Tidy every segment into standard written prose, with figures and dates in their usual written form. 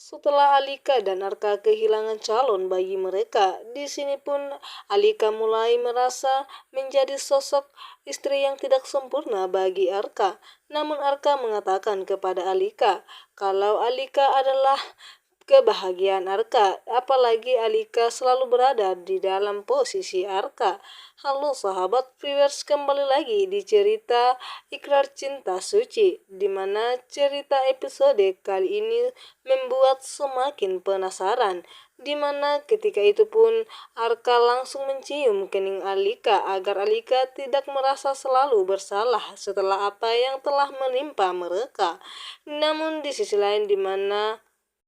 Setelah Alika dan Arka kehilangan calon bagi mereka, di sini pun Alika mulai merasa menjadi sosok istri yang tidak sempurna bagi Arka. Namun Arka mengatakan kepada Alika kalau Alika adalah kebahagiaan Arka, apalagi Alika selalu berada di dalam posisi Arka. Halo sahabat viewers, kembali lagi di cerita Ikrar Cinta Suci, di mana cerita episode kali ini membuat semakin penasaran, di mana ketika itu pun Arka langsung mencium kening Alika agar Alika tidak merasa selalu bersalah setelah apa yang telah menimpa mereka. Namun di sisi lain di mana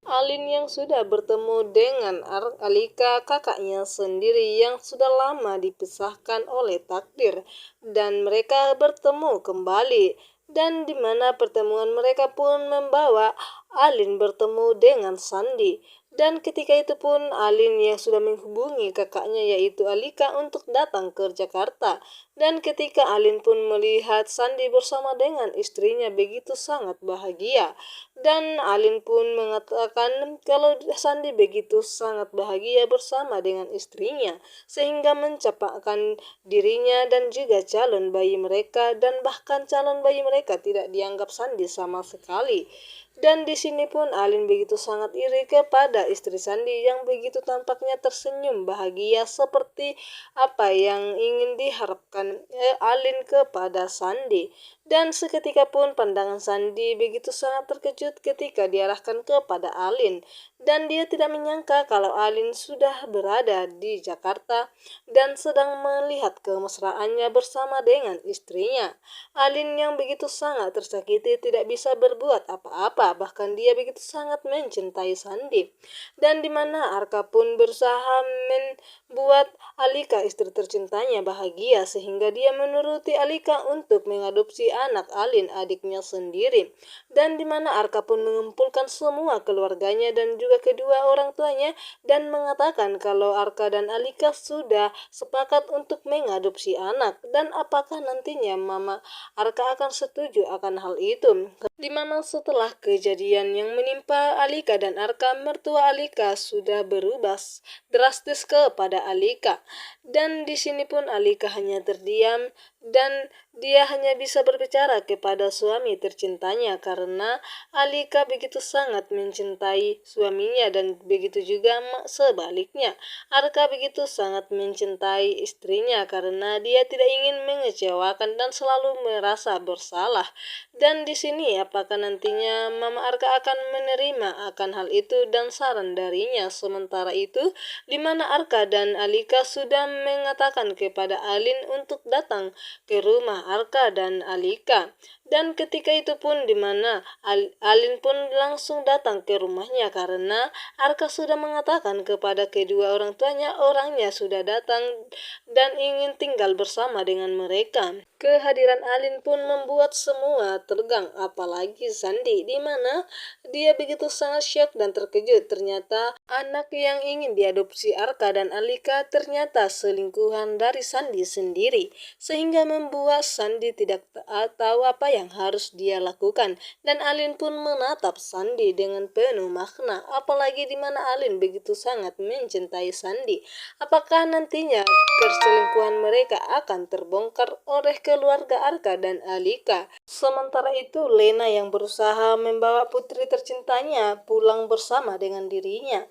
Alin yang sudah bertemu dengan Alika, kakaknya sendiri yang sudah lama dipisahkan oleh takdir, dan mereka bertemu kembali. Dan di mana pertemuan mereka pun membawa Alin bertemu dengan Sandi. Dan ketika itu pun Alin yang sudah menghubungi kakaknya yaitu Alika untuk datang ke Jakarta. Dan ketika Alin pun melihat Sandi bersama dengan istrinya begitu sangat bahagia. Dan Alin pun mengatakan kalau Sandi begitu sangat bahagia bersama dengan istrinya, sehingga mencapakan dirinya dan juga calon bayi mereka, dan bahkan calon bayi mereka tidak dianggap Sandi sama sekali. Dan di sini pun Alin begitu sangat iri kepada istri Sandi yang begitu tampaknya tersenyum bahagia seperti apa yang ingin diharapkan Alin kepada Sandi. Dan seketika pun pandangan Sandi begitu sangat terkejut ketika diarahkan kepada Alin. Dan dia tidak menyangka kalau Alin sudah berada di Jakarta dan sedang melihat kemesraannya bersama dengan istrinya. Alin yang begitu sangat tersakiti tidak bisa berbuat apa-apa, bahkan dia begitu sangat mencintai Sandi. Dan di mana Arka pun berusaha membuat Alika istri tercintanya bahagia sehingga dia menuruti Alika untuk mengadopsi anak Alin adiknya sendiri. Dan di mana Arka pun mengumpulkan semua keluarganya dan juga kedua orang tuanya dan mengatakan kalau Arka dan Alika sudah sepakat untuk mengadopsi anak, dan apakah nantinya Mama Arka akan setuju akan hal itu. Di mana setelah kejadian yang menimpa Alika dan Arka, mertua Alika sudah berubah drastis kepada Alika. Dan di sini pun Alika hanya terdiam dan dia hanya bisa berbicara kepada suami tercintanya karena Alika begitu sangat mencintai suaminya, dan begitu juga sebaliknya. Arka begitu sangat mencintai istrinya karena dia tidak ingin mengecewakan dan selalu merasa bersalah. Dan di sini apakah nantinya Mama Arka akan menerima akan hal itu dan saran darinya. Sementara itu di mana Arka dan Alika sudah mengatakan kepada Alin untuk datang ke rumah Arka dan Alika. Dan ketika itu pun di mana Alin pun langsung datang ke rumahnya karena Arka sudah mengatakan kepada kedua orang tuanya orangnya sudah datang dan ingin tinggal bersama dengan mereka. Kehadiran Alin pun membuat semua tegang, apalagi Sandi, di mana dia begitu sangat syok dan terkejut. Ternyata anak yang ingin diadopsi Arka dan Alika ternyata selingkuhan dari Sandi sendiri, sehingga membuat Sandi tidak tahu apa yang harus dia lakukan. Dan Alin pun menatap Sandi dengan penuh makna, apalagi di mana Alin begitu sangat mencintai Sandi. Apakah nantinya perselingkuhan mereka akan terbongkar oleh keluarga Arka dan Alika? Sementara itu Lena yang berusaha membawa putri tercintanya pulang bersama dengan dirinya,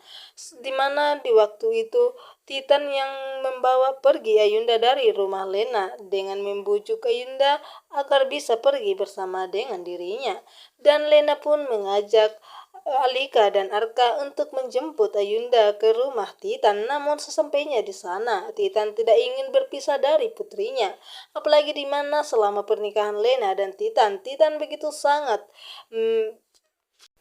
di mana di waktu itu Titan yang membawa pergi Ayunda dari rumah Lena dengan membujuk Ayunda agar bisa pergi bersama dengan dirinya. Dan Lena pun mengajak Alika dan Arka untuk menjemput Ayunda ke rumah Titan. Namun sesampainya di sana, Titan tidak ingin berpisah dari putrinya. Apalagi di mana selama pernikahan Lena dan Titan, Titan begitu sangat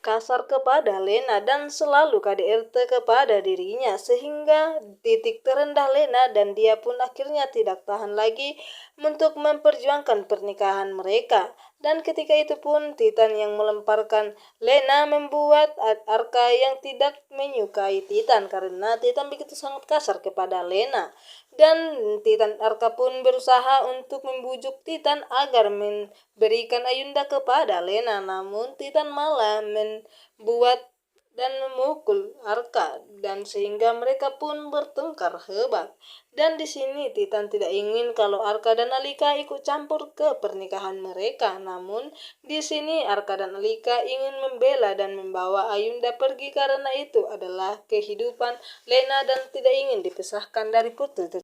kasar kepada Lena dan selalu KDRT kepada dirinya, sehingga titik terendah Lena dan dia pun akhirnya tidak tahan lagi untuk memperjuangkan pernikahan mereka. Dan ketika itu pun Titan yang melemparkan Lena membuat Arka yang tidak menyukai Titan karena Titan begitu sangat kasar kepada Lena. Dan Titan Arka pun berusaha untuk membujuk Titan agar memberikan Ayunda kepada Lena, namun Titan malah membuat dan memukul Arka, dan sehingga mereka pun bertengkar hebat. Dan di sini Titan tidak ingin kalau Arka dan Alika ikut campur ke pernikahan mereka. Namun di sini Arka dan Alika ingin membela dan membawa Ayunda pergi karena itu adalah kehidupan Lena dan tidak ingin dipisahkan dari Putri.